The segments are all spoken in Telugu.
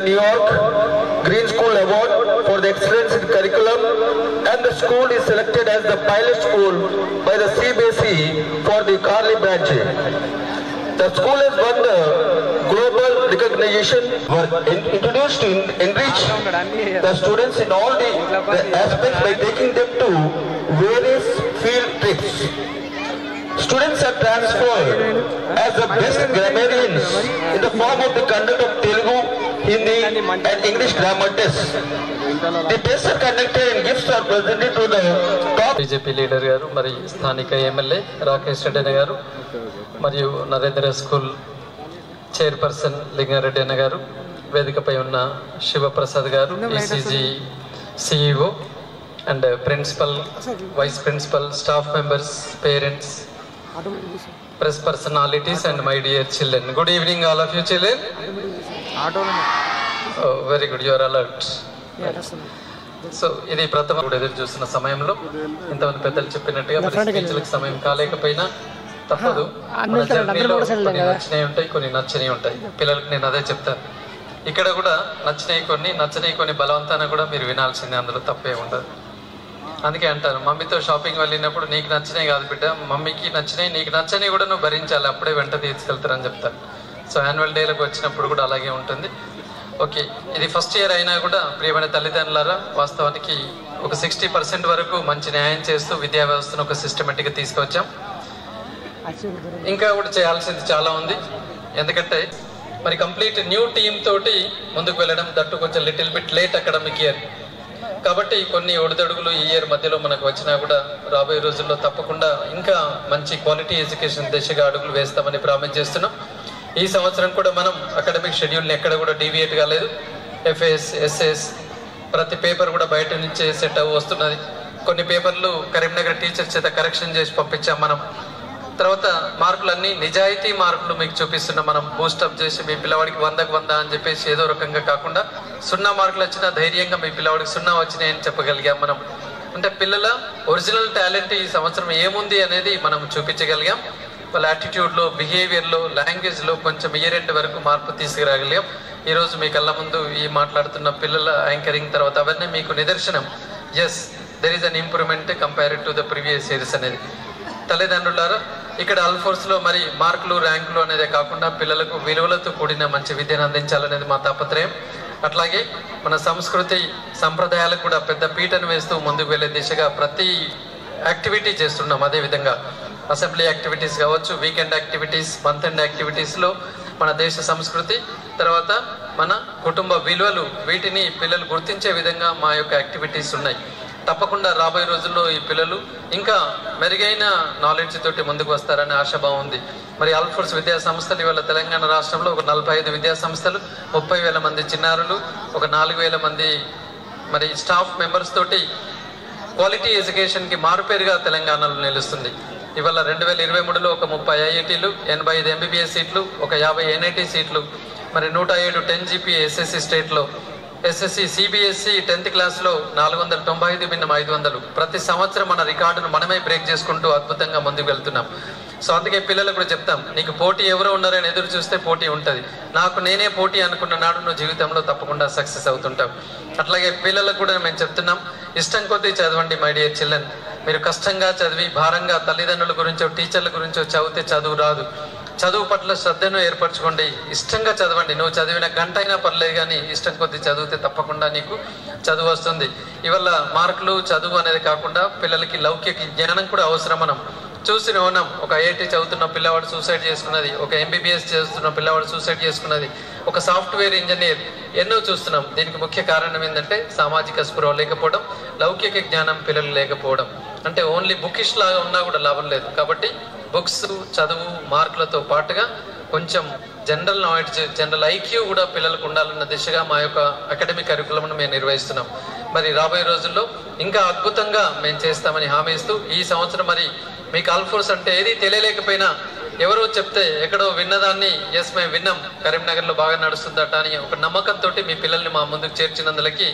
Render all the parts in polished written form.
New York Green School Award for the excellence in curriculum, and the school is selected as the pilot school by the CBSE for the Carly branch. The school has won the global recognition, were introduced to enrich the students in all the aspects by taking them to various field trips. Students are transferred as the best grammarians in the form of the conduct of Telugu, Hindi and English grammar tests. The tests are conducted and gifts are presented to the top BJP leader garu, mari sthanika MLA Rakesh Reddy garu, మరియు నరేంద్ర స్కూల్ చైర్పర్సన్ లింగారెడ్డి అన్న గారు, వేదికపై ఉన్న Shivaprasad garu, ECG CEO and principal, vice principal, staff members, parents, press personalities and my dear children. Good evening all of you children. Oh, very good, you are alert. So ఇది ప్రథమ ఎదురు చూస్తున్న సమయంలో ఇంతమంది పెద్దలు చెప్పినట్టుగా స్పీచ్లకు సమయం కాలేకపోయినా తప్పదు. మన జర్నీలో కొన్ని నచ్చినవి ఉంటాయి, కొన్ని నచ్చనివి ఉంటాయి. పిల్లలకు నేను అదే చెప్తాను. ఇక్కడ కూడా నచ్చినవి కొన్ని బలవంతాన కూడా మీరు వినాల్సిందే, అందులో తప్పే ఉండదు. అందుకే అంటారు, మమ్మీతో షాపింగ్ వెళ్ళినప్పుడు నీకు నచ్చినవి కాదు బిడ్డ, మమ్మీకి నచ్చినవి నీకు నచ్చని కూడా నువ్వు భరించాలి, అప్పుడే వెంట తీసుకెళ్తారని చెప్తారు. సో యాన్యువల్ డేలకు వచ్చినప్పుడు కూడా అలాగే ఉంటుంది. ఓకే, ఇది ఫస్ట్ ఇయర్ అయినా కూడా ప్రియమైన తల్లిదండ్రులారా, వాస్తవానికి ఒక 60% వరకు మంచి న్యాయం చేస్తూ విద్యా వ్యవస్థను ఒక సిస్టమేటిక్గా తీసుకొచ్చాం. ఇంకా కూడా చేయాల్సింది చాలా ఉంది. ఎందుకంటే మరి కంప్లీట్ న్యూ టీమ్ తోటి ముందుకు వెళ్ళడం, దట్టు కొంచెం little bit late academic year కాబట్టి కొన్ని ఒడిదొడుగులు ఈ ఇయర్ మధ్యలో మనకు వచ్చినా కూడా రాబోయే రోజుల్లో తప్పకుండా ఇంకా మంచి క్వాలిటీ ఎడ్యుకేషన్ దిశగా అడుగులు వేస్తామని ప్రామిస్ చేస్తున్నాం. ఈ సంవత్సరం కూడా మనం అకాడమిక్ షెడ్యూల్ని ఎక్కడ కూడా డీవియేట్ కాలేదు. ఎఫ్ఎస్, ఎస్ఎస్ ప్రతి పేపర్ కూడా బయట నుంచే సెట్ వస్తున్నది. కొన్ని పేపర్లు కరీంనగర్ టీచర్ చేత కరెక్షన్ చేసి పంపించాం మనం. తర్వాత మార్కులన్నీ నిజాయితీ మార్కులు మీకు చూపిస్తున్నాం మనం. బూస్టప్ చేసి మీ పిల్లవాడికి 100కు 100 అని చెప్పేసి ఏదో రకంగా కాకుండా 0 మార్కులు వచ్చినా ధైర్యంగా మీ పిల్లవాడికి 0 వచ్చినాయని చెప్పగలిగాం మనం. అంటే పిల్లల ఒరిజినల్ టాలెంట్ ఈ సంవత్సరం ఏముంది అనేది మనం చూపించగలిగాం. వాళ్ళ యాటిట్యూడ్లో, బిహేవియర్లో, లాంగ్వేజ్లో కొంచెం ఇయర్ ఎండ్ వరకు మార్పు తీసుకురాగలిగాం. ఈరోజు మీ కళ్ళ ముందు ఈ మాట్లాడుతున్న పిల్లల యాంకరింగ్ తర్వాత అవన్నీ మీకు నిదర్శనం. Yes, there is an improvement compared to the previous years అనేది. తల్లిదండ్రులారా, ఇక్కడ అల్ఫోర్స్లో మరి మార్కులు, ర్యాంకులు అనేదే కాకుండా పిల్లలకు విలువలతో కూడిన మంచి విద్యను అందించాలనేది మా తాపత్రయం. అట్లాగే మన సంస్కృతి సంప్రదాయాలకు కూడా పెద్ద పీటను వేస్తూ ముందుకు వెళ్ళే దిశగా ప్రతి యాక్టివిటీ చేస్తున్నాం. అదేవిధంగా అసెంబ్లీ యాక్టివిటీస్ కావచ్చు, వీకెండ్ యాక్టివిటీస్, మంత్ ఎండ్ యాక్టివిటీస్లో మన దేశ సంస్కృతి, తర్వాత మన కుటుంబ విలువలు, వీటిని పిల్లలు గుర్తించే విధంగా మా యొక్క యాక్టివిటీస్ ఉన్నాయి. తప్పకుండా రాబోయే రోజుల్లో ఈ పిల్లలు ఇంకా మెరుగైన నాలెడ్జ్ తోటి ముందుకు వస్తారనే ఆశాభావం ఉంది. మరి అల్ఫోర్స్ విద్యా సంస్థలు ఇవాళ తెలంగాణ రాష్ట్రంలో ఒక 45 విద్యా సంస్థలు, 30,000 మంది చిన్నారులు, ఒక 4,000 మంది మరి స్టాఫ్ మెంబర్స్ తోటి క్వాలిటీ ఎడ్యుకేషన్కి మారుపేరుగా తెలంగాణలో నిలుస్తుంది. ఇవాళ 2023లో ఒక 30 ఐఐటీలు, 85 ఎంబీబీఎస్ సీట్లు, ఒక 50 ఎన్ఐటీ సీట్లు, మరి 107 10 జీపీ ఎస్ఎస్సి స్టేట్లో, ఎస్ఎస్సి సిబిఎస్ఈ 10th క్లాస్లో 495 భిన్నం 500. ప్రతి సంవత్సరం మన రికార్డును మనమే బ్రేక్ చేసుకుంటూ అద్భుతంగా ముందుకు వెళ్తున్నాం. సో అందుకే పిల్లలకు కూడా చెప్తాం, నీకు పోటీ ఎవరో ఉన్నారని ఎదురు చూస్తే పోటీ ఉంటుంది, నాకు నేనే పోటీ అనుకున్న నాడు నువ్వు జీవితంలో తప్పకుండా సక్సెస్ అవుతుంటావు. అట్లాగే పిల్లలకు కూడా మేము చెప్తున్నాం, ఇష్టం కొద్దీ చదవండి మై డియర్ చిల్డ్రన్. మీరు కష్టంగా చదివి భారంగా తల్లిదండ్రుల గురించో టీచర్ల గురించో చదివితే చదువు రాదు. చదువు పట్ల శ్రద్ధను ఏర్పరచుకోండి, ఇష్టంగా చదవండి. నువ్వు చదివిన గంట అయినా పర్లేదు, కానీ ఇష్టం కొద్దీ చదివితే తప్పకుండా నీకు చదువు వస్తుంది. ఇవాళ మార్కులు, చదువు అనేది కాకుండా పిల్లలకి లౌకిక జ్ఞానం కూడా అవసరం. మనం చూసి ఉన్నాం, ఒక ఐఐటీ చదువుతున్న పిల్లవాడు సూసైడ్ చేసుకున్నది, ఒక ఎంబీబీఎస్ చేస్తున్న పిల్లవాడు సూసైడ్ చేసుకున్నది, ఒక సాఫ్ట్వేర్ ఇంజనీర్, ఎన్నో చూస్తున్నాం. దీనికి ముఖ్య కారణం ఏంటంటే సామాజిక స్పృహ లేకపోవడం, లౌకిక జ్ఞానం పిల్లలు లేకపోవడం. అంటే ఓన్లీ బుకిష్ లాగా ఉన్నా కూడా లాభం లేదు. కాబట్టి బుక్స్, చదువు, మార్కులతో పాటుగా కొంచెం జనరల్ నాలెడ్జ్, జనరల్ ఐక్యూ కూడా పిల్లలకు ఉండాలన్న దిశగా మా యొక్క అకాడమిక్ కరికులంను మేము నిర్వహిస్తున్నాం. మరి రాబోయే రోజుల్లో ఇంకా అద్భుతంగా మేము చేస్తామని హామీ ఇస్తూ, ఈ సంవత్సరం మరి మీకు అల్ఫోర్స్ అంటే ఏది తెలియలేకపోయినా ఎవరో చెప్తే ఎక్కడో విన్నదాన్ని ఎస్ మేము విన్నాం, కరీంనగర్లో బాగా నడుస్తుందట అని ఒక నమ్మకంతో మీ పిల్లల్ని మా ముందుకు చేర్చినందులకి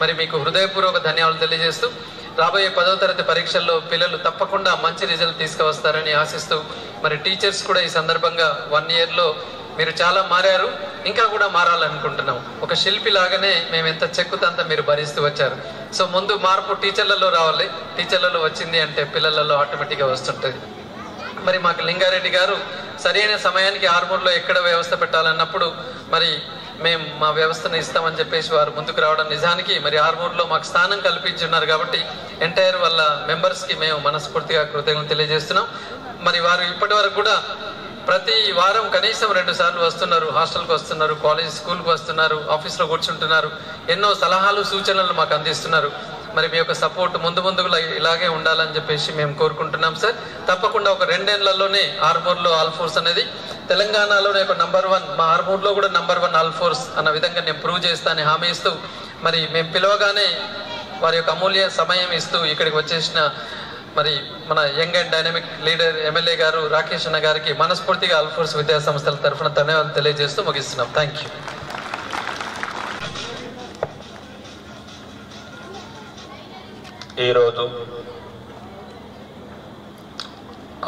మరి మీకు హృదయపూర్వక ధన్యవాదాలు తెలియజేస్తూ, రాబోయే 10వ తరగతి పరీక్షల్లో పిల్లలు తప్పకుండా మంచి రిజల్ట్ తీసుకువస్తారని ఆశిస్తూ, మరి టీచర్స్ కూడా ఈ సందర్భంగా 1 yearలో మీరు చాలా మారారు, ఇంకా కూడా మారాలనుకుంటున్నాం. ఒక శిల్పి లాగానే మేము ఎంత చెక్కుతంత మీరు భరిస్తూ వచ్చారు. సో ముందు మార్పు టీచర్లలో రావాలి. టీచర్లలో వచ్చింది అంటే పిల్లలలో ఆటోమేటిక్గా వస్తుంటుంది. మరి మాకు లింగారెడ్డి గారు సరైన సమయానికి ఆర్మూర్లో ఎక్కడ వ్యవస్థ పెట్టాలన్నప్పుడు మరి మేము మా వ్యవస్థను ఇస్తామని చెప్పేసి వారు ముందుకు రావడం నిజానికి మరి ఆర్మూర్లో మాకు స్థానం కల్పించున్నారు. కాబట్టి ఎంటైర్ వాళ్ళ మెంబర్స్కి మేము మనస్ఫూర్తిగా కృతజ్ఞతలు తెలియజేస్తున్నాం. మరి వారు ఇప్పటి వరకు కూడా ప్రతి వారం కనీసం 2 సార్లు వస్తున్నారు. హాస్టల్కి వస్తున్నారు, కాలేజ్ స్కూల్కి వస్తున్నారు, ఆఫీస్లో కూర్చుంటున్నారు, ఎన్నో సలహాలు సూచనలు మాకు అందిస్తున్నారు. మరి మీ యొక్క సపోర్ట్ ముందు ఇలాగే ఉండాలని చెప్పేసి మేము కోరుకుంటున్నాం సార్. తప్పకుండా ఒక 2 ఏళ్లలోనే ఆర్మూర్లో ఆల్ ఫోర్స్ అనేది తెలంగాణలోనే ఒక నంబర్ 1, మా ఆర్మూర్లో కూడా నంబర్ 1 ఆల్ ఫోర్స్ అన్న విధంగా నేను ప్రూవ్ చేస్తానని హామీ ఇస్తూ మరి మేము పిలవగానే వారి యొక్క అమూల్య సమయం ఇస్తూ ఇక్కడికి వచ్చేసిన మరి మన young and dynamic leader MLA గారు రాకేష్ అన్న గారికి మనస్ఫూర్తిగా ఆల్ ఫోర్స్ విద్యా సంస్థల తరఫున ధన్యవాదాలు తెలియజేస్తూ ముగిస్తున్నాం. Thank you. ఈరోజు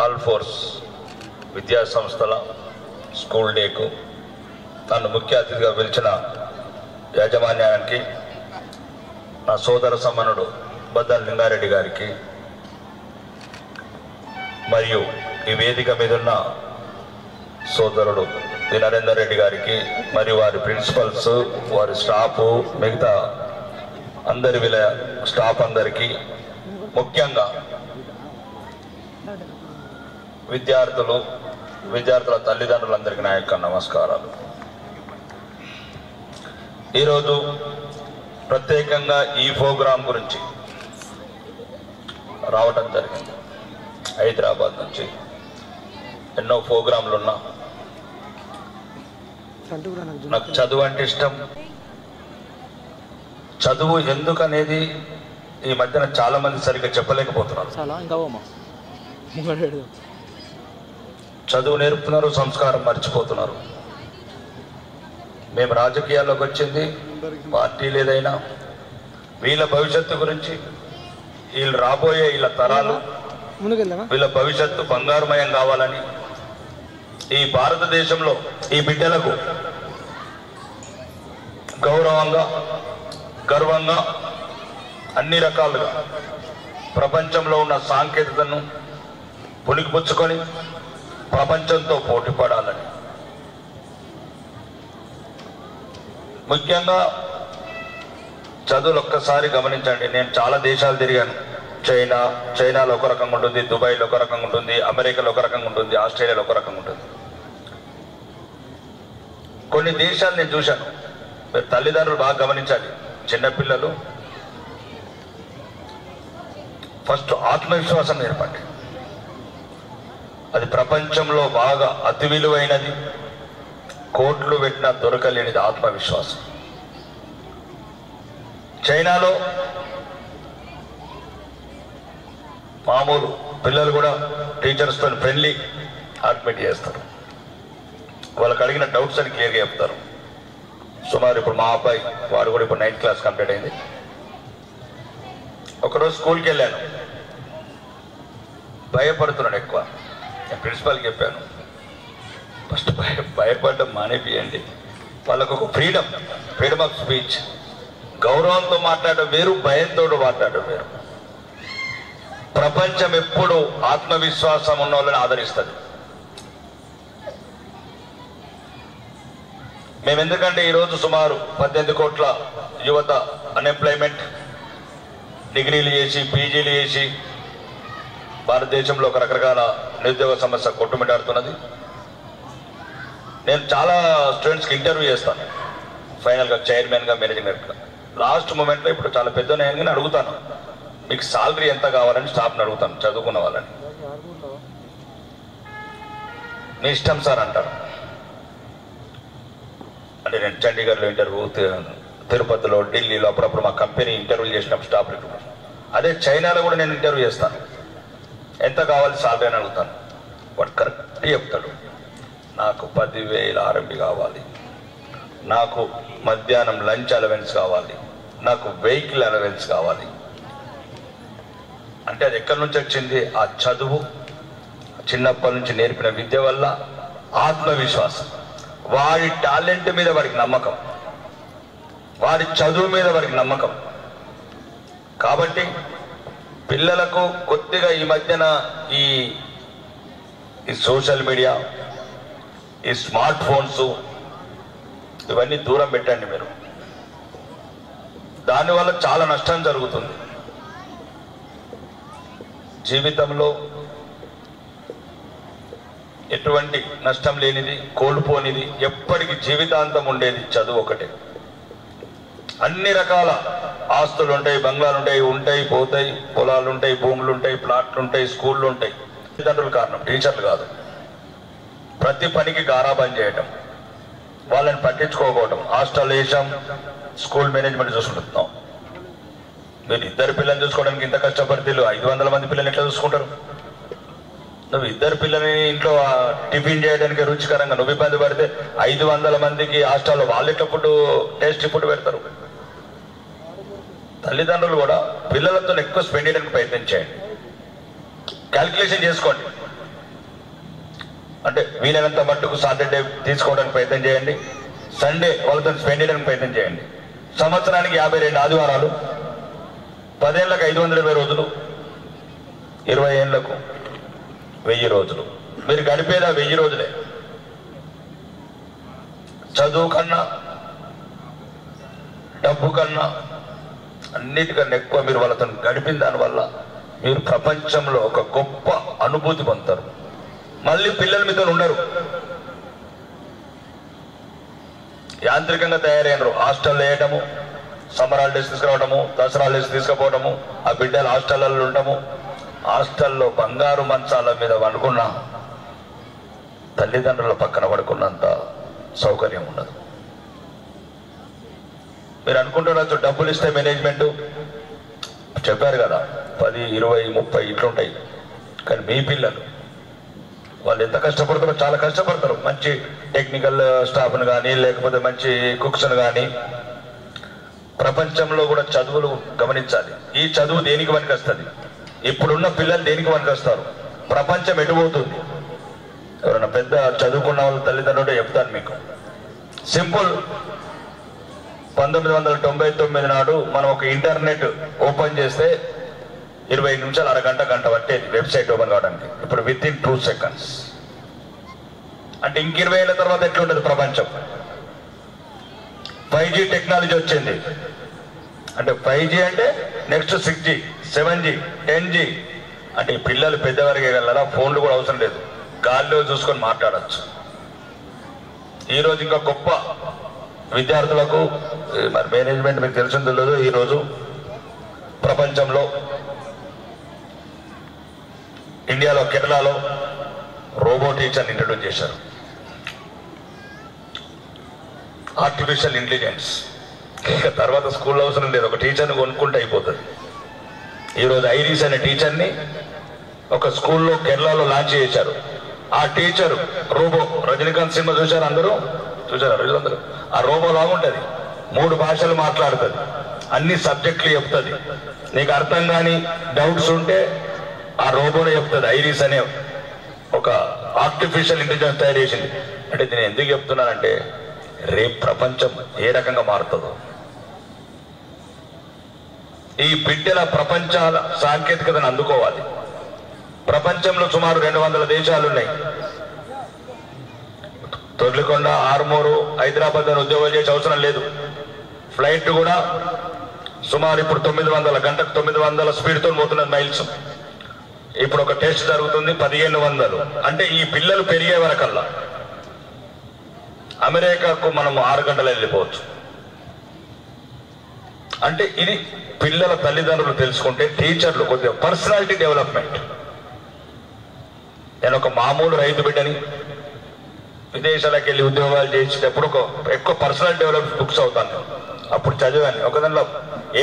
ఆల్ ఫోర్స్ విద్యా సంస్థల స్కూల్ డేకు నన్ను ముఖ్య అతిథిగా పిలిచిన యాజమాన్యానికి, నా సోదర సమానుడు బద్దల లింగారెడ్డి గారికి, మరియు ఈ వేదిక మీద ఉన్న సోదరుడు ది నరేందర్ రెడ్డి గారికి, మరియు వారి ప్రిన్సిపల్స్, వారి స్టాఫ్, మిగతా అందరి స్టాఫ్ అందరికీ, ముఖ్యంగా విద్యార్థుల తల్లిదండ్రులందరికీ నా యొక్క నమస్కారాలు. ఈరోజు ప్రత్యేకంగా ఈ ప్రోగ్రాం గురించి రావటం జరిగింది. హైదరాబాద్ నుంచి ఎన్నో ప్రోగ్రాంలు ఉన్నా, నాకు చదువు అంటే ఇష్టం. చదువు ఎందుకనేది ఈ మధ్యన చాలా మంది సరిగ్గా చెప్పలేకపోతున్నారు. చదువు నేర్పుతున్నారు, సంస్కారం మర్చిపోతున్నారు. మేము రాజకీయాల్లోకి వచ్చింది పార్టీలు ఏదైనా వీళ్ళ భవిష్యత్తు గురించి, వీళ్ళు రాబోయే వీళ్ళ తరాలు, వీళ్ళ భవిష్యత్తు బంగారుమయం కావాలని, ఈ భారతదేశంలో ఈ బిడ్డలకు గౌరవంగా, గర్వంగా, అన్ని రకాలుగా ప్రపంచంలో ఉన్న సాంకేతికతను పుణికిపుచ్చుకొని ప్రపంచంతో పోటీ పడాలని, ముఖ్యంగా చదువులు ఒక్కసారి గమనించండి. నేను చాలా దేశాలు తిరిగాను. చైనాలో ఒక రకంగా ఉంటుంది, దుబాయ్లో ఒక రకంగా ఉంటుంది, అమెరికాలో ఒక రకంగా ఉంటుంది, ఆస్ట్రేలియాలో ఒక రకంగా ఉంటుంది. కొన్ని దేశాలు నేను చూశాను. మీరు తల్లిదండ్రులు బాగా గమనించాలి. చిన్నపిల్లలు ఫస్ట్ ఆత్మవిశ్వాసం నేర్పండి. అది ప్రపంచంలో బాగా అతి విలువైనది, కోట్లు పెట్టినా దొరకలేనిది ఆత్మవిశ్వాసం. చైనాలో మామూలు పిల్లలు కూడా టీచర్స్తో ఫ్రెండ్లీ అడ్మిట్ చేస్తారు. వాళ్ళకి అడిగిన డౌట్స్ అని క్లియర్గా చెప్తారు. సుమారు ఇప్పుడు మా అబ్బాయి వాడు కూడా ఇప్పుడు 9th క్లాస్ కంప్లీట్ అయింది. ఒకరోజు స్కూల్కి వెళ్ళాను, భయపడుతున్నాడు ఎక్కువ. నేను ప్రిన్సిపాల్కి చెప్పాను, ఫస్ట్ భయపడడం మానేపియండి. వాళ్ళకు ఒక ఫ్రీడమ్ ఆఫ్ స్పీచ్, గౌరవంతో మాట్లాడడం వేరు, భయంతో మాట్లాడడం వేరు. ప్రపంచం ఎప్పుడు ఆత్మవిశ్వాసం ఉన్న వాళ్ళని ఆదరిస్తుంది. మేము ఎందుకంటే ఈరోజు సుమారు 18 కోట్ల యువత అన్ఎంప్లాయ్మెంట్, డిగ్రీలు చేసి పీజీలు చేసి భారతదేశంలో ఒక రకరకాల నిరుద్యోగ సమస్య కొట్టుమిటాడుతున్నది. నేను చాలా స్టూడెంట్స్కి ఇంటర్వ్యూ చేస్తాను, ఫైనల్గా చైర్మన్గా, మేనేజింగ్ డైరెక్టర్గా. లాస్ట్ మూమెంట్లో ఇప్పుడు చాలా పెద్ద నేను అడుగుతాను, మీకు సాలరీ ఎంత కావాలని స్టాఫ్ని అడుగుతాను, చదువుకున్న వాళ్ళని. మీ ఇష్టం సార్ అంటారు. అంటే నేను చండీగఢ్లో ఇంటర్వ్యూ, తిరుపతిలో, ఢిల్లీలో అప్పుడప్పుడు మా కంపెనీ ఇంటర్వ్యూ చేసినప్పుడు స్టాఫ్ రిక్రూట్మెంట్. అదే చైనాలో కూడా నేను ఇంటర్వ్యూ చేస్తాను, ఎంత కావాలి సాలరీ అని అడుగుతాను. వాడు కరెక్ట్ చెప్తాడు, నాకు 10,000 ఆర్ఎంపీ కావాలి, నాకు మధ్యాహ్నం లంచ్ అలవెన్స్ కావాలి, నాకు వెహికల్ అలవెన్స్ కావాలి. అంటే అది ఎక్కడి నుంచి వచ్చింది? ఆ చదువు, చిన్నప్పటి నుంచి నేర్పిన విద్య వల్ల ఆత్మవిశ్వాసం. వాడి టాలెంట్ మీద వాడికి నమ్మకం, వాడి చదువు మీద వాడికి నమ్మకం. కాబట్టి పిల్లలకు కొద్దిగా ఈ మధ్యన ఈ సోషల్ మీడియా, ఈ స్మార్ట్ ఫోన్స్ ఇవన్నీ దూరం పెట్టండి మీరు. దానివల్ల చాలా నష్టం జరుగుతుంది. జీవితంలో ఎటువంటి నష్టం లేనిది, కోల్పోనిది, ఎప్పటికీ జీవితాంతం ఉండేది చదువు ఒకటే. అన్ని రకాల ఆస్తులు ఉంటాయి, బంగ్లాలు ఉంటాయి, పోతాయి, పొలాలు ఉంటాయి, భూములు ఉంటాయి, ప్లాట్లు ఉంటాయి, స్కూళ్ళు ఉంటాయి. తల్లిదండ్రులు కారణం, టీచర్లు కాదు. ప్రతి పనికి గారాబం చేయటం, వాళ్ళని పట్టించుకోకపోవటం. హాస్టల్ వేసాం, స్కూల్ మేనేజ్మెంట్ చూసుకుంటున్నాం. మీరు ఇద్దరు పిల్లల్ని చూసుకోవడానికి ఇంత కష్టపడితే 500 మంది పిల్లల్ని ఎట్లా చూసుకుంటారు? నువ్వు ఇద్దరు పిల్లల్ని ఇంట్లో టిఫిన్ చేయడానికి రుచికరంగా నువ్వు ఇబ్బంది పడితే 500 మందికి హాస్టల్లో వాళ్ళు ఎట్లా ఫుడ్, టేస్టీ ఫుడ్ పెడతారు? తల్లిదండ్రులు కూడా పిల్లలతో ఎక్కువ స్పెండ్ చేయడానికి ప్రయత్నం చేయండి. క్యాల్కులేషన్ చేసుకోండి. అంటే వీలైనంత మట్టుకు సాటర్డే తీసుకోవడానికి ప్రయత్నం చేయండి, సండే వాళ్ళతో స్పెండ్ చేయడానికి ప్రయత్నం చేయండి. సంవత్సరానికి 52 ఆదివారాలు, 10 ఏళ్ళకు 520 రోజులు, 20 ఏళ్లకు 1000 రోజులు. మీరు గడిపేదా 1000 రోజులే. చదువు కన్నా, డబ్బు కన్నా, అన్నిటికన్నా ఎక్కువ మీరు వాళ్ళతో గడిపిన దానివల్ల మీరు ప్రపంచంలో ఒక గొప్ప అనుభూతి పొందుతారు. మళ్ళీ పిల్లలు మీతో ఉండరు, యాంత్రికంగా తయారైనరు. హాస్టల్లో వేయటము, సమ్మర్ హాలిడేస్ తీసుకురావడము, దసరా హాలిడేస్ తీసుకుపోవడము, ఆ బిడ్డలు హాస్టల్లో ఉండటము. హాస్టల్లో బంగారు మంచాల మీద పడుకున్న తల్లిదండ్రుల పక్కన పడుకున్నంత సౌకర్యం ఉండదు. మీరు అనుకుంటున్నారు డబ్బులు ఇస్తే మేనేజ్మెంట్ చెప్పారు కదా 10, 20, 30 ఇట్లుంటాయి. కానీ మీ పిల్లలు వాళ్ళు ఎంత కష్టపడతారో చాలా కష్టపడతారు. మంచి టెక్నికల్ స్టాఫ్ను కానీ, లేకపోతే మంచి కుక్స్ను కానీ. ప్రపంచంలో కూడా చదువులు గమనించాలి. ఈ చదువు దేనికి పనికొస్తుంది? ఇప్పుడున్న పిల్లలు దేనికి పనికొస్తారు? ప్రపంచం ఎటుపోతుంది? ఎవరైనా పెద్ద చదువుకున్న వాళ్ళ తల్లిదండ్రులు చెప్తాను మీకు. సింపుల్. 1999 నాడు మనం ఒక ఇంటర్నెట్ ఓపెన్ చేస్తే 20 నిమిషాలు, అరగంట, గంట పట్టేది వెబ్సైట్ ఓపెన్ కావడానికి. ఇప్పుడు విత్-ఇన్ 2 seconds. అంటే ఇంక 20 ఏళ్ళ తర్వాత ఎట్లుంటుంది ప్రపంచం? 5G టెక్నాలజీ వచ్చింది. అంటే 5G అంటే నెక్స్ట్ 6G, 7G, 10G. అంటే ఈ పిల్లలు పెద్దవారికి వెళ్ళాలా, ఫోన్లు కూడా అవసరం లేదు, గాల్లో చూసుకొని మాట్లాడచ్చు. ఈరోజు ఇంకా గొప్ప విద్యార్థులకు మరి మేనేజ్మెంట్ మీకు తెలిసిందో లేదో, ఈరోజు ప్రపంచంలో ఇండియాలో కేరళలో రోబో టీచర్ని ఇంట్రడ్యూస్ చేశారు. Artificial intelligence. తర్వాత స్కూల్లో అవసరం లేదు, ఒక టీచర్ని కొనుక్కుంటే అయిపోతుంది. ఈరోజు ఐరిస్ అనే టీచర్ని ఒక స్కూల్లో కేరళలో లాంచ్ చేశారు. ఆ టీచర్ రోబో. రజనీకాంత్ సినిమా చూశారు అందరూ? చూసారా రోజులందరూ? ఆ రోబో లాగుంటుంది, 3 భాషలు మాట్లాడుతుంది, అన్ని సబ్జెక్టులు చెప్తుంది. నీకు అర్థం కాని డౌట్స్ ఉంటే ఆ రోబోనే చెప్తుంది. ఐరిస్ అనే ఒక ఆర్టిఫిషియల్ ఇంటెలిజెన్స్ తయారు చేసింది. అంటే నేను ఎందుకు చెప్తున్నానంటే రేపు ప్రపంచం ఏ రకంగా మారుతుందో. ఈ బిడ్డల ప్రపంచాల సాంకేతికతను అందుకోవాలి. ప్రపంచంలో సుమారు 200 దేశాలు ఉన్నాయి. తొర్లికొండ, ఆర్మూరు, హైదరాబాద్ అని ఉద్యోగాలు చేసే అవసరం లేదు. ఫ్లైట్ కూడా సుమారు ఇప్పుడు 900 గంటకు 900 స్పీడ్తో పోతున్నది మైల్స్. ఇప్పుడు ఒక టెస్ట్ జరుగుతుంది 1500. అంటే ఈ పిల్లలు పెరిగే వరకల్లా అమెరికాకు మనం 6 గంటలు వెళ్ళిపోవచ్చు. అంటే ఇది పిల్లల తల్లిదండ్రులు తెలుసుకుంటే, టీచర్లు కొద్దిగా పర్సనాలిటీ డెవలప్మెంట్. నేను ఒక మామూలు రైతు బిడ్డని విదేశాలకు వెళ్ళి ఉద్యోగాలు చేసేటప్పుడు ఎక్కువ పర్సనల్ డెవలప్మెంట్ బుక్స్ అవుతాను. అప్పుడు చదివాను. ఒక దానిలో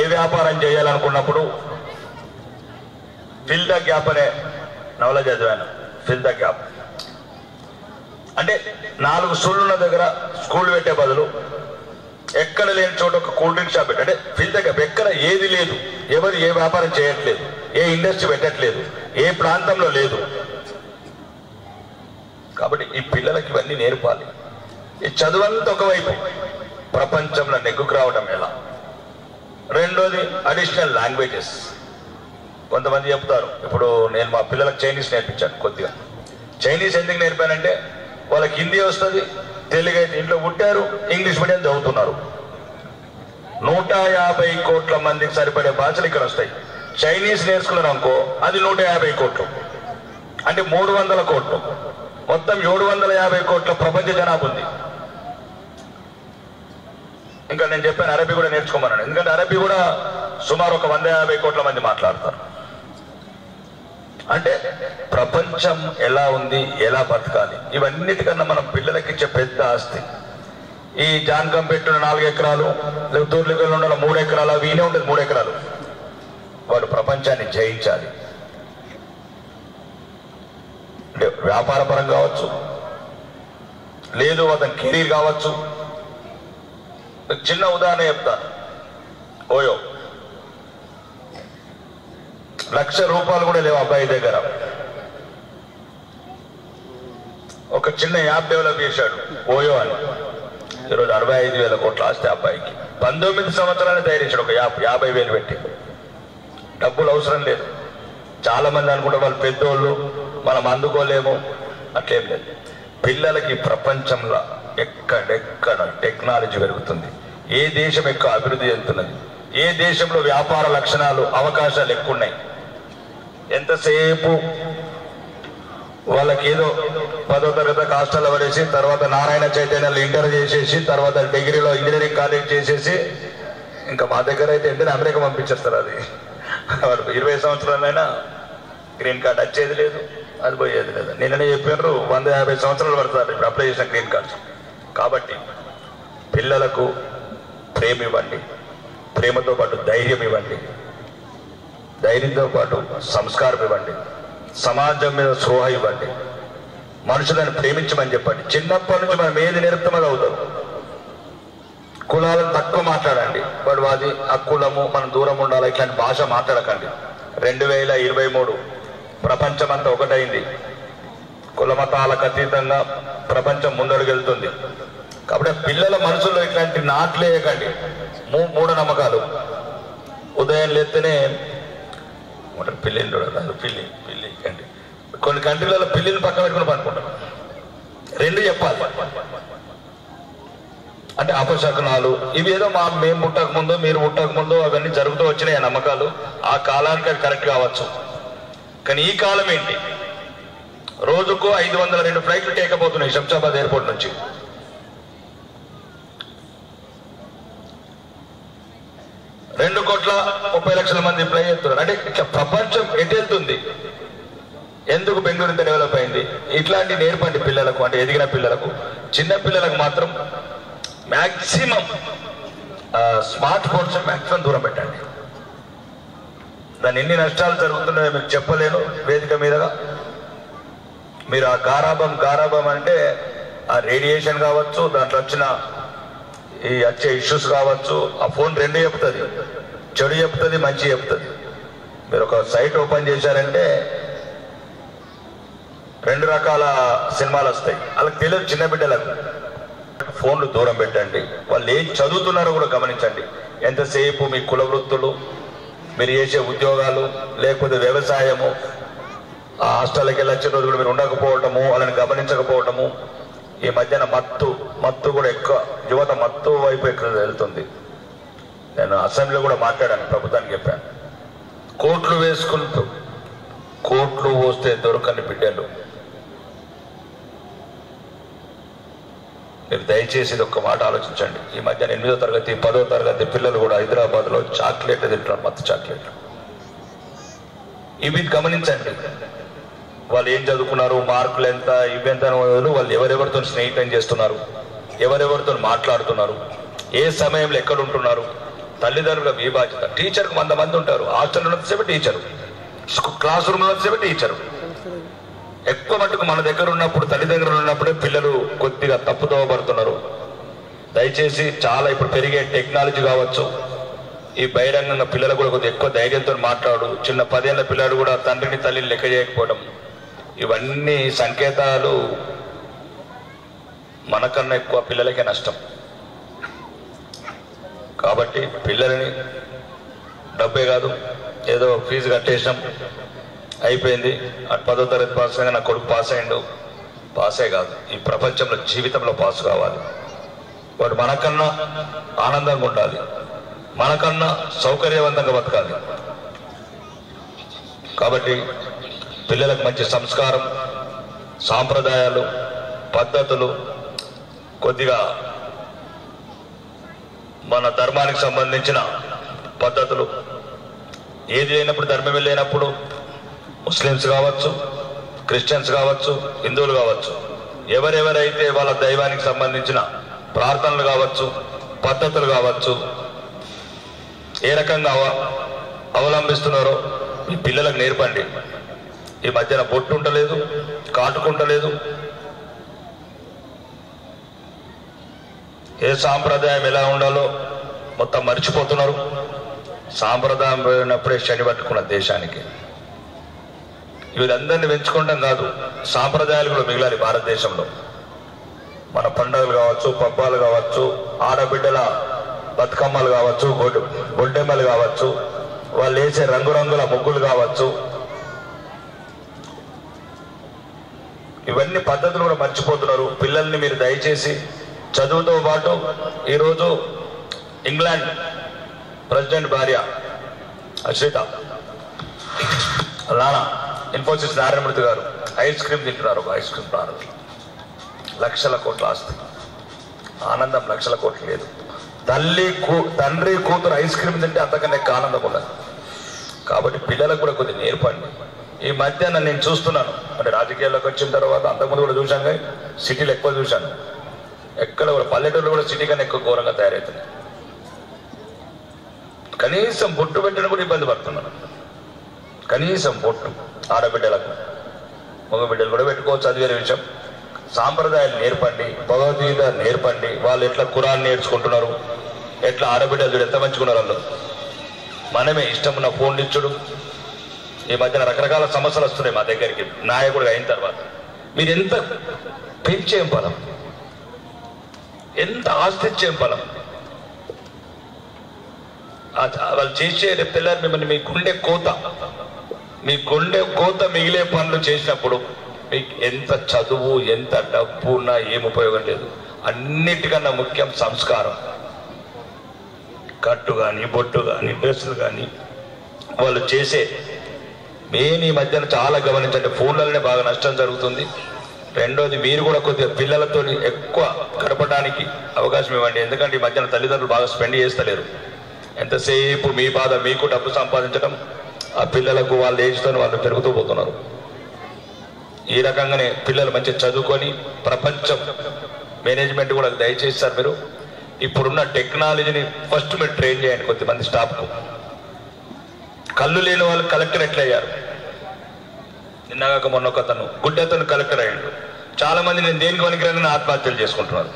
ఏ వ్యాపారం చేయాలనుకున్నప్పుడు ఫిల్ ద గ్యాప్ అనే నవల చదివాను. ఫిల్ ద గ్యాప్ అంటే 4 స్కూళ్ళున్న దగ్గర స్కూల్ పెట్టే బదులు ఎక్కడ లేని చోట ఒక కూల్ డ్రింక్ షాప్ పెట్టి, అంటే ఫిల్ ద గ్యాప్. ఎక్కడ ఏది లేదు, ఎవరు ఏ వ్యాపారం చేయట్లేదు, ఏ ఇండస్ట్రీ పెట్టట్లేదు, ఏ ప్రాంతంలో లేదు. కాబట్టి ఈ పిల్లలకి ఇవన్నీ నేర్పాలి. ఈ చదువంతా ఒకవైపు, ప్రపంచంలో నెగ్గుకు రావడం ఎలా. రెండోది అడిషనల్ లాంగ్వేజెస్. కొంతమంది చెప్తారు, ఇప్పుడు నేను మా పిల్లలకు చైనీస్ నేర్పించాను కొద్దిగా. చైనీస్ ఎందుకు నేర్పానంటే వాళ్ళకి హిందీ వస్తుంది, తెలుగు అయితే ఇంట్లో పుట్టారు, ఇంగ్లీష్ మీడియం చదువుతున్నారు. 150 కోట్ల మందికి సరిపడే భాషలు ఇక్కడ వస్తాయి. చైనీస్ నేర్చుకున్నారు అనుకో, అది 150 కోట్లు, అంటే 300 కోట్లు. మొత్తం 750 కోట్ల ప్రపంచ జనాభా ఉంది. ఇంకా నేను చెప్పాను అరబీ కూడా నేర్చుకోమన్నాను, ఎందుకంటే అరబీ కూడా సుమారు ఒక 150 కోట్ల మంది మాట్లాడతారు. అంటే ప్రపంచం ఎలా ఉంది, ఎలా బతకాలి, ఇవన్నిటికన్నా మనం పిల్లలకి ఇచ్చే పెద్ద ఆస్తి. ఈ జాన్కం పెట్టిన 4 ఎకరాలు, లేకపోతే తూర్లికల్లో ఉన్న 3 ఎకరాలు, అవి ఈయనే ఉండేది 3 ఎకరాలు. వాడు ప్రపంచాన్ని జయించాలి. అంటే వ్యాపార పరం కావచ్చు, లేదు అతని కెరీర్ కావచ్చు. చిన్న ఉదాహరణ చెప్తాను. ఓయో 1,00,000 రూపాయలు కూడా లేవు అబ్బాయి దగ్గర. ఒక చిన్న యాప్ డెవలప్ చేశాడు ఓయో అని. ఈరోజు 65,000 కోట్ల ఆస్తి అబ్బాయికి. 19 సంవత్సరాలు తయారు చేశాడు ఒక యాప్, 50,000 పెట్టి. డబ్బులు అవసరం లేదు. చాలా మంది అనుకుంటే వాళ్ళు పెద్దోళ్ళు, మనం అందుకోలేము, అట్లేం లేదు. పిల్లలకి ప్రపంచంలో ఎక్కడెక్కడ టెక్నాలజీ పెరుగుతుంది, ఏ దేశం ఎక్కువ అభివృద్ధి చెందుతున్నది, ఏ దేశంలో వ్యాపార లక్షణాలు అవకాశాలు ఎక్కువ ఉన్నాయి. ఎంతసేపు వాళ్ళకి ఏదో 10వ తరగతి హాస్టల్లో పడేసి, తర్వాత నారాయణ చైతన్యలో ఇంటర్ చేసేసి, తర్వాత డిగ్రీలో ఇంజనీరింగ్ కాలేజ్ చేసేసి, ఇంకా మా దగ్గర అయితే ఏంటంటే అమెరికా పంపించేస్తారు. అది 20 సంవత్సరాలైనా గ్రీన్ కార్డ్ వచ్చేది లేదు, అది పోయేది లేదు. నిన్ననే చెప్పారు 150 సంవత్సరాలు పడుతుంది ఇప్పుడు అప్లై చేసిన గ్రీన్ కార్డ్స్. కాబట్టి పిల్లలకు ప్రేమ ఇవ్వండి, ప్రేమతో పాటు ధైర్యం ఇవ్వండి, ధైర్యంతో పాటు సంస్కారం ఇవ్వండి, సమాజం మీద స్పృహ ఇవ్వండి, మనుషులను ప్రేమించమని చెప్పండి. చిన్నప్పటి నుంచి మనం ఏది నేర్పుతామో అది అవుతారు. కులాలను తక్కువ మాట్లాడండి, వాడు అది ఆ కులము మనం దూరం ఉండాలి ఇట్లాంటి భాష మాట్లాడకండి. 2023 ప్రపంచమంతా ఒకటైంది. కులమతాలకు అతీతంగా ప్రపంచం ముందడుగెళ్తుంది. కాబట్టి పిల్లల మనసులో ఇట్లాంటి నాట్లేయకండి. మూఢనమ్మకాలు. ఉదయం లేస్తేనే పిల్లిని చూడాలి, పిల్లి పిల్లి అండి. కొన్ని కంట్రీలలో పిల్లిని పక్క పెట్టుకుని పనుకుంటారు. 2 చెప్పాలి. అంటే అపశకునాలు ఇవి ఏదో మేము పుట్టక ముందు మీరు పుట్టక ముందు అవన్నీ జరుగుతూ వచ్చినాయి నమ్మకాలు. ఆ కాలానికి అది కరెక్ట్ కావచ్చు, కానీ ఈ కాలం ఏంటి? రోజుకు 502 ఫ్లైట్లు టేకపోతున్నాయి శంషాబాద్ ఎయిర్పోర్ట్ నుంచి. రెండు 2,30,00,000 మంది ఫ్లై చేస్తున్నారు. అంటే ఇట్లా ప్రపంచం ఎటు వెళ్తుంది? ఎందుకు బెంగళూరు ఇంత డెవలప్ అయింది? ఇట్లాంటి నేర్పండి పిల్లలకు, అంటే ఎదిగిన పిల్లలకు. చిన్న పిల్లలకు మాత్రం మ్యాక్సిమం స్మార్ట్ ఫోన్స్ మ్యాక్సిమం దూరం పెట్టండి. దాని ఎన్ని నష్టాలు జరుగుతున్నాయో మీకు చెప్పలేను వేదిక మీదగా. మీరు ఆ గారాబం అంటే ఆ రేడియేషన్ కావచ్చు, దాంట్లో వచ్చిన ఈ వచ్చే ఇష్యూస్ కావచ్చు. ఆ ఫోన్ 2 చెప్తుంది, చెడు చెప్తుంది, మంచి చెప్తుంది. మీరు ఒక సైట్ ఓపెన్ చేశారంటే 2 రకాల సినిమాలు వస్తాయి. వాళ్ళకి తెలియదు చిన్న బిడ్డలకు. ఫోన్లు దూరం పెట్టండి. వాళ్ళు ఏం చదువుతున్నారో కూడా గమనించండి. ఎంతసేపు మీ కుల వృత్తులు, మీరు చేసే ఉద్యోగాలు, లేకపోతే వ్యవసాయము, ఆ హాస్టల్కి వెళ్ళి వచ్చిన రోజు కూడా మీరు ఉండకపోవటము, వాళ్ళని గమనించకపోవటము. ఈ మధ్యన మత్తు కూడా ఎక్కువ, యువత మత్తు వైపు ఎక్కువ వెళ్తుంది. నేను అసెంబ్లీలో కూడా మాట్లాడాను, ప్రభుత్వానికి చెప్పాను. కోట్లు వేసుకుంటూ కోట్లు పోస్తే దొరకని బిడ్డలు. మీరు దయచేసి ఒక్క మాట ఆలోచించండి. ఈ మధ్యన 8వ తరగతి 10వ తరగతి పిల్లలు కూడా హైదరాబాద్లో చాక్లెట్లు తింటున్నారు, మత్తు చాక్లెట్లు. ఇవి గమనించండి. వాళ్ళు ఏం చదువుకున్నారు, మార్కులు ఎంత, ఇవెంత, వాళ్ళు ఎవరెవరితో స్నేహితం చేస్తున్నారు, ఎవరెవరితో మాట్లాడుతున్నారు, ఏ సమయంలో ఎక్కడ ఉంటున్నారు. తల్లిదండ్రుల మీ బాధ్యత. టీచర్కి 100 మంది ఉంటారు. హాస్టల్ ఉన్నంతసేపు టీచరు, క్లాస్ రూమ్ ఉన్నంతసేపు టీచరు. ఎక్కువ మటుకు మన దగ్గర ఉన్నప్పుడు, తల్లిదండ్రులు ఉన్నప్పుడే పిల్లలు కొద్దిగా తప్పుదోవ పడుతున్నారు. దయచేసి చాలా ఇప్పుడు పెరిగే టెక్నాలజీ కావచ్చు, ఈ బహిరంగంగా పిల్లలు కూడా కొద్దిగా ఎక్కువ ధైర్యంతో మాట్లాడు. చిన్న 10 ఏళ్ల పిల్లాడు కూడా తండ్రిని తల్లిని లెక్క చేయకపోవడం, ఇవన్నీ సంకేతాలు మనకన్నా ఎక్కువ పిల్లలకే నష్టం. కాబట్టి పిల్లలని డబ్బే కాదు, ఏదో ఫీజు కట్టేసాం అయిపోయింది, 10వ తరగతి పాస్ అయ్యా, నా కొడుకు పాస్ అయ్యిండు, పాసే కాదు, ఈ ప్రపంచంలో జీవితంలో పాస్ కావాలి. వాడు మనకన్నా ఆనందంగా ఉండాలి, మనకన్నా సౌకర్యవంతంగా బతకాలి. కాబట్టి పిల్లలకు మంచి సంస్కారం, సాంప్రదాయాలు, పద్ధతులు, కొద్దిగా మన ధర్మానికి సంబంధించిన పద్ధతులు, ఏది లేనప్పుడు ధర్మం లేనప్పుడు ముస్లిమ్స్ కావచ్చు, క్రిస్టియన్స్ కావచ్చు, హిందువులు కావచ్చు, ఎవరెవరైతే వాళ్ళ దైవానికి సంబంధించిన ప్రార్థనలు కావచ్చు, పద్ధతులు కావచ్చు, ఏ రకంగా అవలంబిస్తున్నారో ఈ పిల్లలకు నేర్పండి. ఈ మధ్యన బొట్టు ఉండలేదు, కాటుకుంటలేదు, ఏ సాంప్రదాయం ఎలా ఉండాలో మొత్తం మర్చిపోతున్నారు. సాంప్రదాయం పోయినప్పుడే శని పట్టుకున్న దేశానికి. వీళ్ళందరినీ పెంచుకోవడం కాదు, సాంప్రదాయాలు కూడా మిగిలాలి భారతదేశంలో. మన పండుగలు కావచ్చు, పబ్బాలు కావచ్చు, ఆడబిడ్డల బతుకమ్మలు కావచ్చు, బొడ్డెమ్మలు కావచ్చు, వాళ్ళు వేసే రంగురంగుల ముగ్గులు కావచ్చు, ఇవన్నీ పద్ధతులు కూడా మర్చిపోతున్నారు. పిల్లల్ని మీరు దయచేసి చదువుతో పాటు, ఈరోజు ఇంగ్లాండ్ ప్రెసిడెంట్ భార్య అశ్రిత నాన్న ఇన్ఫోసిస్ నారాయణమూర్తి గారు ఐస్ క్రీమ్ తింటున్నారు. ఒక ఐస్ క్రీమ్ ప్రారంభం, లక్షల కోట్ల ఆస్తి, ఆనందం లక్షల కోట్లు లేదు. తండ్రి కూతురు ఐస్ క్రీమ్ తింటే అంతకన్నా ఎక్కువ ఆనందం ఉండదు. కాబట్టి పిల్లలకు కూడా కొద్దిగా నేర్పండి. ఈ మధ్యాహ్నం నేను చూస్తున్నాను, అంటే రాజకీయాల్లోకి వచ్చిన తర్వాత, అంతకుముందు కూడా చూశాను కానీ సిటీలో ఎక్కువ చూశాను. ఎక్కడ కూడా పల్లెటూరులో కూడా సిటీ కన్నా ఎక్కువ ఘోరంగా తయారవుతున్నాయి. కనీసం బొట్టు పెట్టిన కూడా ఇబ్బంది పడుతున్నాను. కనీసం బొట్టు ఆడబిడ్డలకు, మగబిడ్డలు కూడా పెట్టుకోవచ్చు, అది వేరే విషయం. సాంప్రదాయాలు నేర్పండి, భగవద్గీత నేర్పండి. వాళ్ళు ఎట్లా ఖురాన్ నేర్చుకుంటున్నారు, ఎట్లా ఆడబిడ్డలు ఎంత మంచుకున్నారు వాళ్ళు. మనమే ఇష్టమున్న ఫోన్ ఇచ్చుడు. ఈ మధ్యన రకరకాల సమస్యలు వస్తున్నాయి మా దగ్గరికి నాయకుడిగా అయిన తర్వాత. మీరు ఎంత పెంచేం ఫలం, ఎంత ఆస్తిచ్చేం ఫలం. వాళ్ళు చేసే పిల్లలు మిమ్మల్ని మీ గుండె కోత మిగిలే పనులు చేసినప్పుడు మీకు ఎంత చదువు, ఎంత డబ్బు ఉన్నా ఏం ఉపయోగం లేదు. అన్నిటికన్నా ముఖ్యం సంస్కారం. కట్టు కానీ, బొట్టు కానీ, డ్రెస్సులు కానీ, వాళ్ళు చేసే మెయిన్. ఈ మధ్యన చాలా గమనించండి, ఫోన్లలోనే బాగా నష్టం జరుగుతుంది. రెండోది, మీరు కూడా కొద్దిగా పిల్లలతో ఎక్కువ గడపడానికి అవకాశం ఇవ్వండి. ఎందుకంటే ఈ మధ్యన తల్లిదండ్రులు బాగా స్పెండ్ చేస్తలేరు. ఎంతసేపు మీ బాధ, మీకు డబ్బు సంపాదించడం, ఆ పిల్లలకు వాళ్ళ ఏజ్తో వాళ్ళు పెరుగుతూ పోతున్నారు. ఈ రకంగానే పిల్లలు మంచిగా చదువుకొని ప్రపంచం మేనేజ్మెంట్ కూడా దయచేసి సార్ మీరు ఇప్పుడున్న టెక్నాలజీని ఫస్ట్ మీరు ట్రైన్ చేయండి కొద్దిమంది స్టాఫ్కు. కళ్ళు లేని వాళ్ళు కలెక్టర్ ఎట్లా అయ్యారు, నిన్నగాక మొన్న ఒకతను గుడ్డతను కలెక్టర్ అయ్యాడు. చాలా మంది నేను దేనికి పనికిరాని ఆత్మహత్యలు చేసుకుంటున్నారు.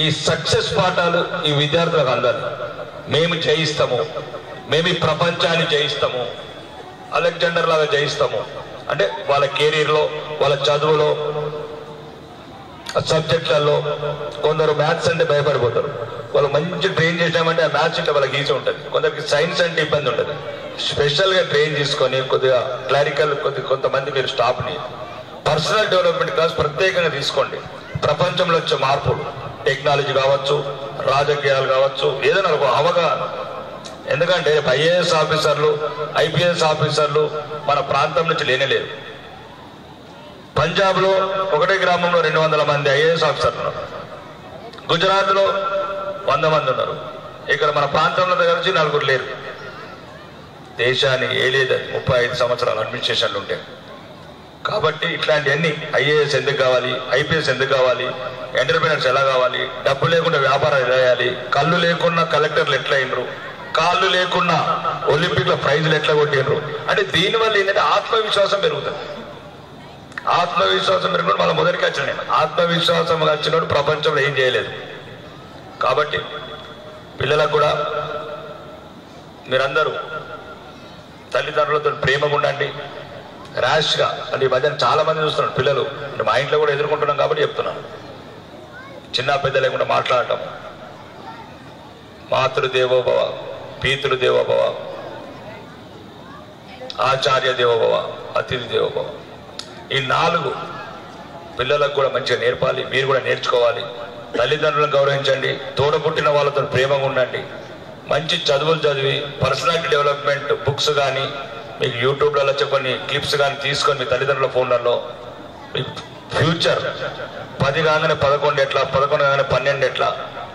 ఈ సక్సెస్ పాఠాలు ఈ విద్యార్థులకు అందాలి. మేము జయిస్తాము, మేము ఈ ప్రపంచాన్ని జయిస్తాము, అలెగ్జాండర్ లాగా జయిస్తాము అంటే వాళ్ళ కెరీర్లో, వాళ్ళ చదువులో, సబ్జెక్టులలో. కొందరు మ్యాథ్స్ అంటే భయపడిపోతారు, వాళ్ళు మంచి ట్రైన్ చేసామంటే ఆ మ్యాథ్స్ అంటే వాళ్ళకి ఈజీ ఉంటుంది. కొందరికి సైన్స్ అంటే ఇబ్బంది ఉంటుంది. స్పెషల్గా ట్రైన్ తీసుకొని కొద్దిగా క్లారికల్ కొంతమంది మీరు స్టాఫ్ని పర్సనల్ డెవలప్మెంట్ క్లాస్ ప్రత్యేకంగా తీసుకోండి. ప్రపంచంలో వచ్చే మార్పులు, టెక్నాలజీ కావచ్చు, రాజకీయాలు కావచ్చు, ఏదైనా ఒక అవగాహన. ఎందుకంటే ఐఏఎస్ ఆఫీసర్లు, ఐపీఎస్ ఆఫీసర్లు మన ప్రాంతం నుంచి లేనేలేరు. పంజాబ్లో ఒకటే గ్రామంలో 200 మంది ఐఏఎస్ ఆఫీసర్లు ఉన్నారు, గుజరాత్లో 100 మంది ఉన్నారు. ఇక్కడ మన ప్రాంతంలో కలిసి 4 లేరు. దేశాన్ని ఏలేదు 35 సంవత్సరాలు అడ్మినిస్ట్రేషన్లు ఉంటాయి. కాబట్టి ఇట్లాంటివన్నీ ఐఏఎస్ ఎందుకు కావాలి, ఐపీఎస్ ఎందుకు కావాలి, ఎంటర్ప్రీనర్స్ ఎలా కావాలి, డబ్బు లేకుండా వ్యాపారాలు ఎలా చేయాలి, కళ్ళు లేకుండా కలెక్టర్లు ఎట్లా అయినరు, కాళ్ళు లేకుండా ఒలింపిక్లో ప్రైజులు ఎట్లా కొట్టినరు అంటే దీనివల్ల ఏంటంటే ఆత్మవిశ్వాసం పెరుగుతుంది. ఆత్మవిశ్వాసం పెరుగుతుంది. మళ్ళీ మొదటికి వచ్చిన ఆత్మవిశ్వాసం వచ్చినప్పుడు ప్రపంచంలో ఏం చేయలేదు. కాబట్టి పిల్లలకు కూడా మీరందరూ తల్లిదండ్రులతో ప్రేమగా ఉండండి. ర్యాష్గా అంటే ఈ మధ్యన చాలా మంది చూస్తున్నాడు పిల్లలు, అంటే మా ఇంట్లో కూడా ఎదుర్కొంటున్నాం కాబట్టి చెప్తున్నాను. చిన్న పెద్ద లేకుండా మాట్లాడటం, మాతృదేవోభవ, పితృదేవోభవ, ఆచార్య దేవోభవ, అతిథి దేవోభవ, ఈ 4 పిల్లలకు కూడా మంచిగా నేర్పాలి. మీరు కూడా నేర్చుకోవాలి. తల్లిదండ్రులను గౌరవించండి, తోడబుట్టిన వాళ్ళతో ప్రేమగా ఉండండి, మంచి చదువులు చదివి పర్సనాలిటీ డెవలప్మెంట్ బుక్స్ కానీ మీకు యూట్యూబ్లలో కొన్ని క్లిప్స్ కానీ తీసుకొని మీ తల్లిదండ్రుల ఫోన్లలో మీకు ఫ్యూచర్ 10 కాగానే 11 ఎట్లా, 11 కాగానే 12 ఎట్లా,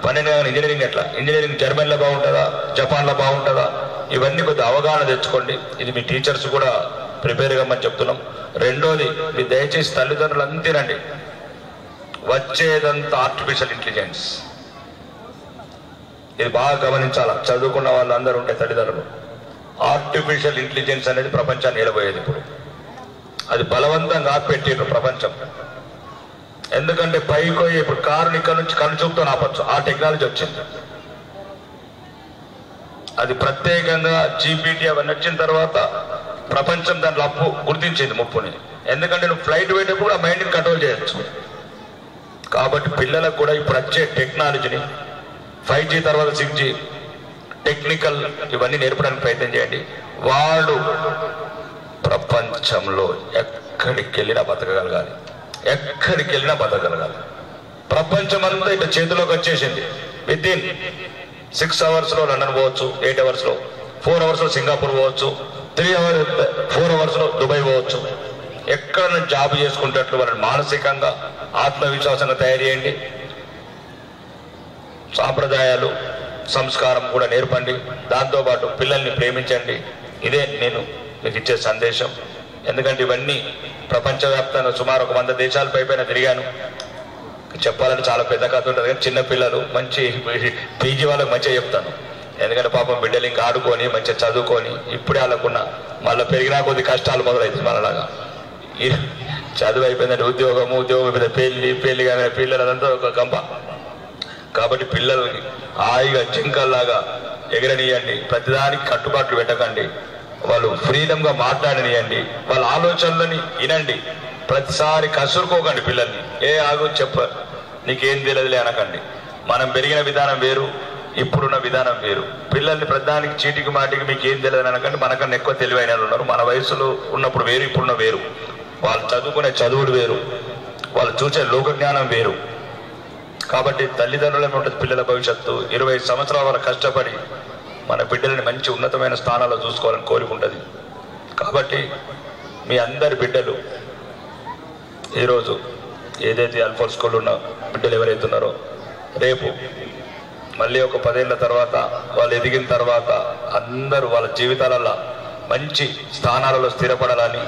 12 కాగానే ఇంజనీరింగ్ ఎట్లా, ఇంజనీరింగ్ జర్మనీలో బాగుంటుందా, జపాన్లో బాగుంటుందా, ఇవన్నీ కొద్దిగా అవగాహన తెచ్చుకోండి. ఇది మీ టీచర్స్ కూడా ప్రిపేర్ కమ్మని చెప్తున్నాం. రెండోది, మీరు దయచేసి తల్లిదండ్రులు అంతేనండి, వచ్చేదంతా ఆర్టిఫిషియల్ ఇంటెలిజెన్స్. ఇది బాగా గమనించాలా. చదువుకున్న వాళ్ళందరూ ఉంటే తల్లిదండ్రులు, ఆర్టిఫిషియల్ ఇంటెలిజెన్స్ అనేది ప్రపంచాన్ని ఏలబోయేది. ఇప్పుడు అది బలవంతంగా ఆపెట్టిండ్రు ప్రపంచం. ఎందుకంటే పైకి ఇప్పుడు కారుని ఇక్కడ నుంచి కనుచూపుతో ఆపచ్చు, ఆ టెక్నాలజీ వచ్చింది. అది ప్రత్యేకంగా జీపీటీ అవన్నీ వచ్చిన తర్వాత ప్రపంచం దాని లప్పు గుర్తించింది ముప్పుని. ఎందుకంటే నువ్వు ఫ్లైట్ పోయేటప్పుడు ఆ మైండ్ని కంట్రోల్ చేయొచ్చు. కాబట్టి పిల్లలకు కూడా ఇప్పుడు వచ్చే టెక్నాలజీని 5G తర్వాత 6G టెక్నికల్ ఇవన్నీ నేర్పడానికి ప్రయత్నం చేయండి. వాళ్ళు ప్రపంచంలో ఎక్కడికి వెళ్ళినా బతకగలగాలి, ఎక్కడికి వెళ్ళినా బతకగలగాలి. ప్రపంచం అంతా ఇట్లా చేతిలోకి వచ్చేసింది. వితిన్ 6 అవర్స్లో లండన్ పోవచ్చు, 8 అవర్స్లో, 4 అవర్స్లో సింగపూర్ పోవచ్చు, 4 అవర్స్లో దుబాయ్ పోవచ్చు. ఎక్కడ జాబ్ చేసుకుంటట్లు వాళ్ళని మానసికంగా ఆత్మవిశ్వాసంగా తయారు చేయండి. సాంప్రదాయాలు సంస్కారం కూడా నేర్పండి. దాంతోపాటు పిల్లల్ని ప్రేమించండి. ఇదే నేను మీకు ఇచ్చే సందేశం. ఎందుకంటే ఇవన్నీ ప్రపంచవ్యాప్తంగా సుమారు 100 దేశాల పైన తిరిగాను. చెప్పాలని చాలా పెద్ద కథ ఉంటుంది, కానీ చిన్న పిల్లలు మంచి పీజీ వాళ్ళకి మంచిగా చెప్తాను. ఎందుకంటే పాపం బిడ్డలు ఇంకా ఆడుకొని మంచిగా చదువుకొని ఇప్పుడే వాళ్ళకున్న మళ్ళీ పెరిగినా కొద్ది కష్టాలు మొదలవుతుంది. మనలాగా చదువు అయిపోయిందంటే ఉద్యోగం అయిపోయింది, పెళ్లి కానీ పిల్లలు అదంతా ఒక గంప. కాబట్టి పిల్లలకి హాయిగా జింకల్లాగా ఎగరనీయండి, ప్రతిదానికి కట్టుబాట్లు పెట్టకండి, వాళ్ళు ఫ్రీడంగా మాట్లాడనియండి, వాళ్ళ ఆలోచనలని వినండి. ప్రతిసారి కసురుకోకండి పిల్లల్ని. ఆగు చెప్ప నీకేం తెలియదులే అనకండి. మనం పెరిగిన విధానం వేరు, ఇప్పుడున్న విధానం వేరు. పిల్లల్ని ప్రతిదానికి చీటికి మాటికి మీకు ఏం తెలియదు అనకండి. మనకన్నా ఎక్కువ తెలివైన వాళ్ళు ఉన్నారు. మన వయసులో ఉన్నప్పుడు వేరు, ఇప్పుడున్న వేరు. వాళ్ళు చదువుకునే చదువులు వేరు, వాళ్ళు చూసే లోక జ్ఞానం వేరు. కాబట్టి తల్లిదండ్రులే ఉంటుంది పిల్లల భవిష్యత్తు. 20 సంవత్సరాల వరకు కష్టపడి మన బిడ్డలని మంచి ఉన్నతమైన స్థానాల్లో చూసుకోవాలని కోరుకుంటుంది. కాబట్టి మీ అందరి బిడ్డలు ఈరోజు ఏదైతే అల్ఫోర్ స్కూల్ ఉన్న బిడ్డలు ఎవరైతే ఉన్నారో, రేపు మళ్ళీ ఒక 10 ఏళ్ళ తర్వాత వాళ్ళు ఎదిగిన తర్వాత అందరూ వాళ్ళ జీవితాలలో మంచి స్థానాలలో స్థిరపడాలని,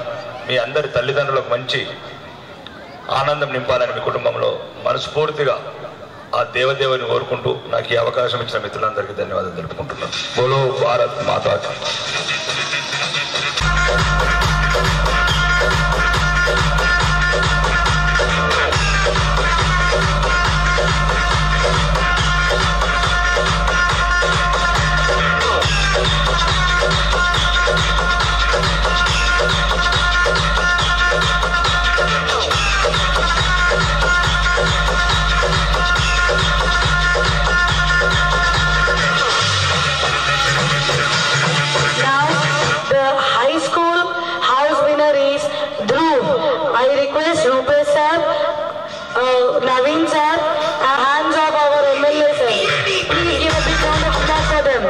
మీ అందరి తల్లిదండ్రులకు మంచి ఆనందం నింపాలని మీ కుటుంబంలో మనస్ఫూర్తిగా ఆ దేవదేవుని కోరుకుంటూ నాకు ఈ అవకాశం ఇచ్చిన మిత్రులందరికీ ధన్యవాదాలు తెలుపుకుంటున్నాను. బోలో భారత్ మాతాకి. Naveen sir, hands of our MLA sir. Please give a big round of applause for them.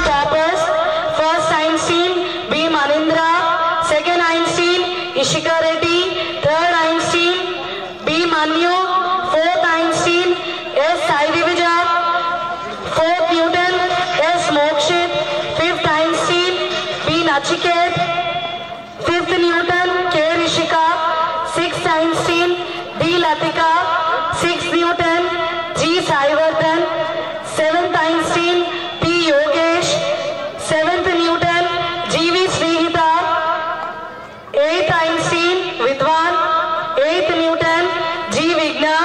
Toppers, first science team B Manindra, second science team Ishika Reddy, third science team B Manu, fourth Einstein S. Sai Divija, fourth Newton S. Mokshit, fifth Einstein B. Nachiket, fifth Newton K. Rishika, sixth Einstein D. Latika, sixth Newton G. Saivardhan, seventh Einstein P. Yogesh, seventh Newton G. V. Srihita, eighth Einstein Vidwan, eighth Newton G. Vigna,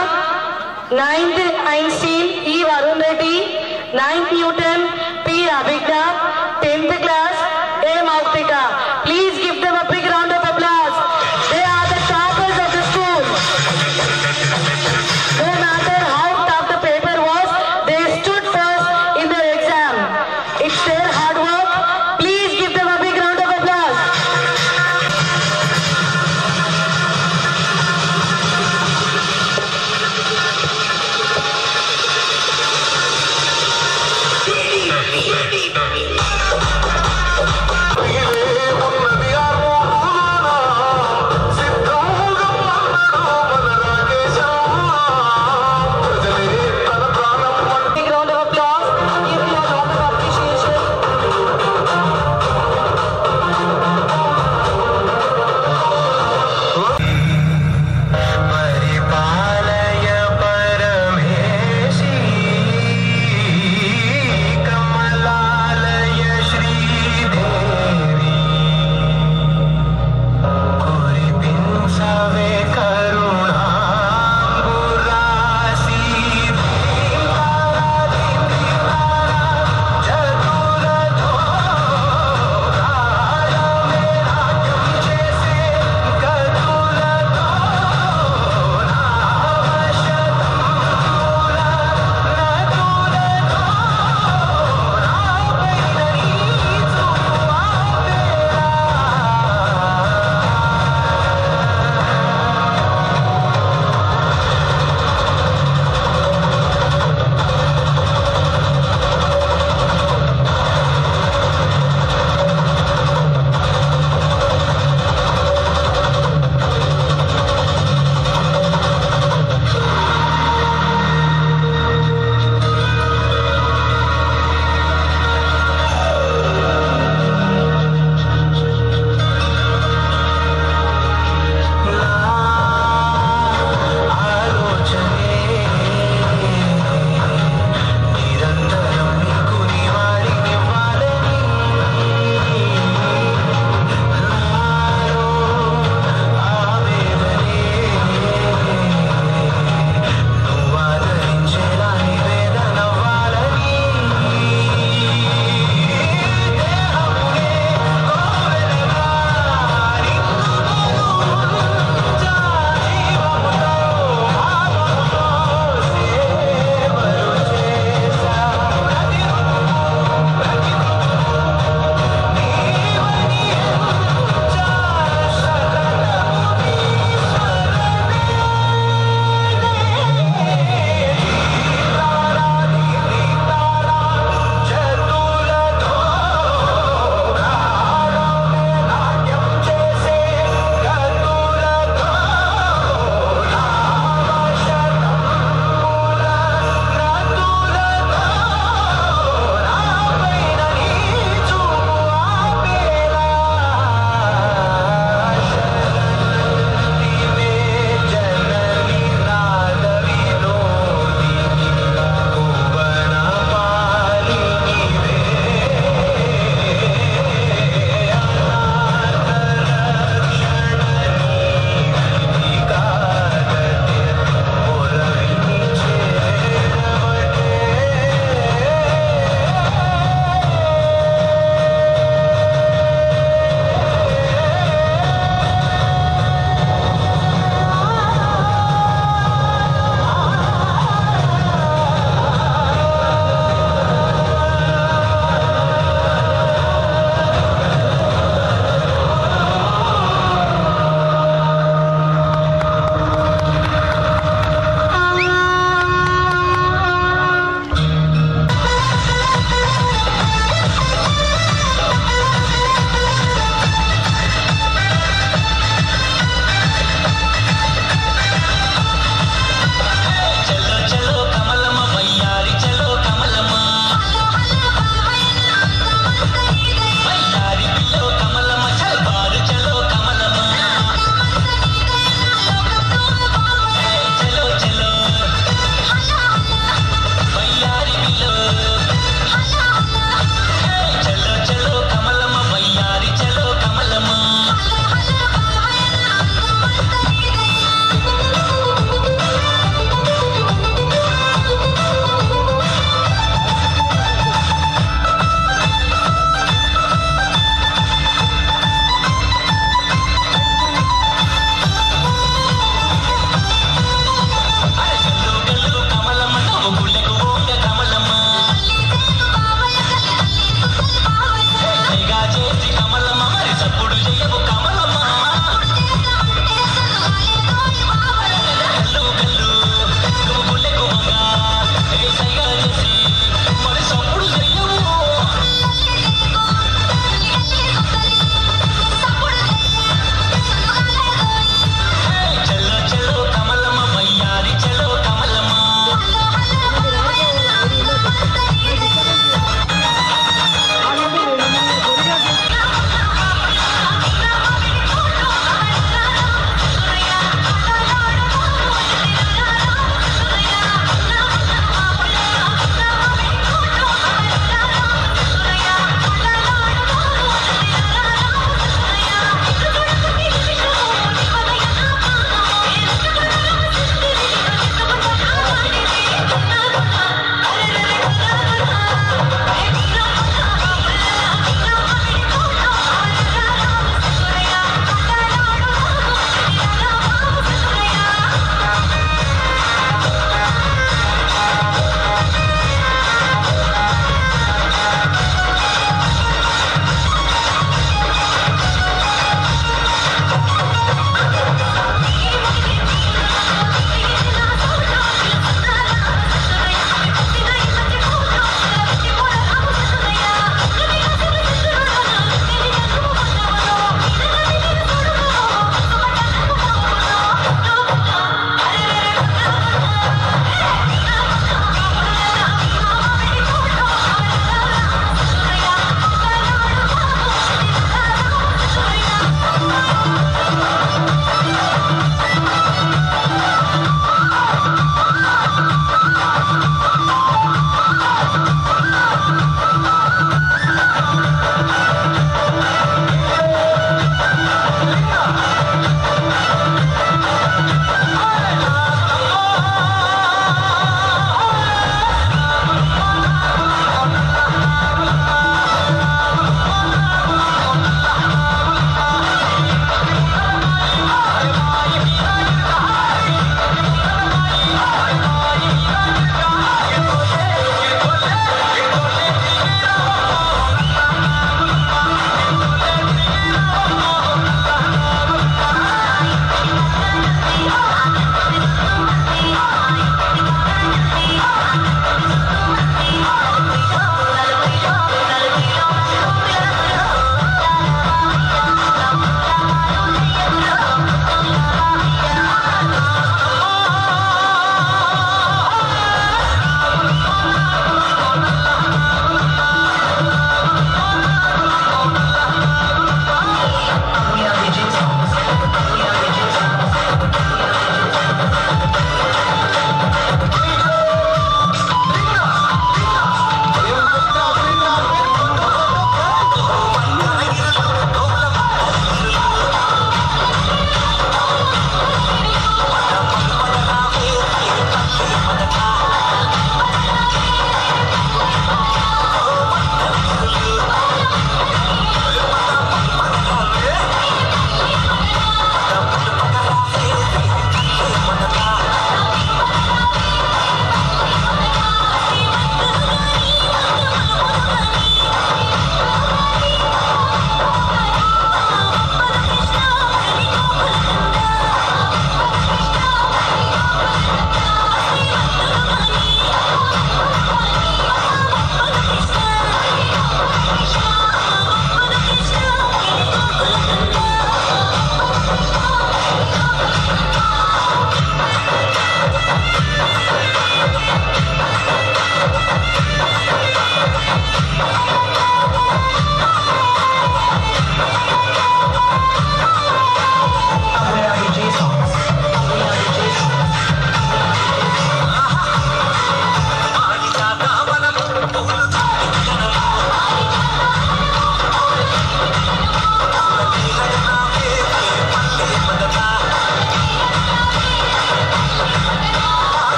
ninth Einstein Varun Reddy, 9th Newton, P. Abhigna, 10th class, A. Mautika. Please give them a big round of applause. They are the toppers of the school. No matter how tough the paper was, they stood first in their exam. It's their hard work. Please give them a big round of applause.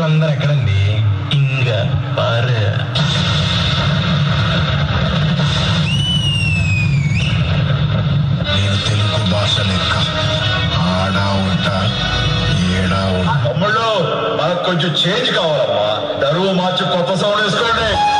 అందరు ఎక్కడండి? ఇంకా పారు. నేను తెలుగు భాష లెక్క ఆడా ఉంటా ఏడా ఉంటా. తమ్ముళ్ళు మనకు కొంచెం చేంజ్ కావాలమ్మా. దరువు మార్చి కొత్త సౌండ్ వేసుకోండి.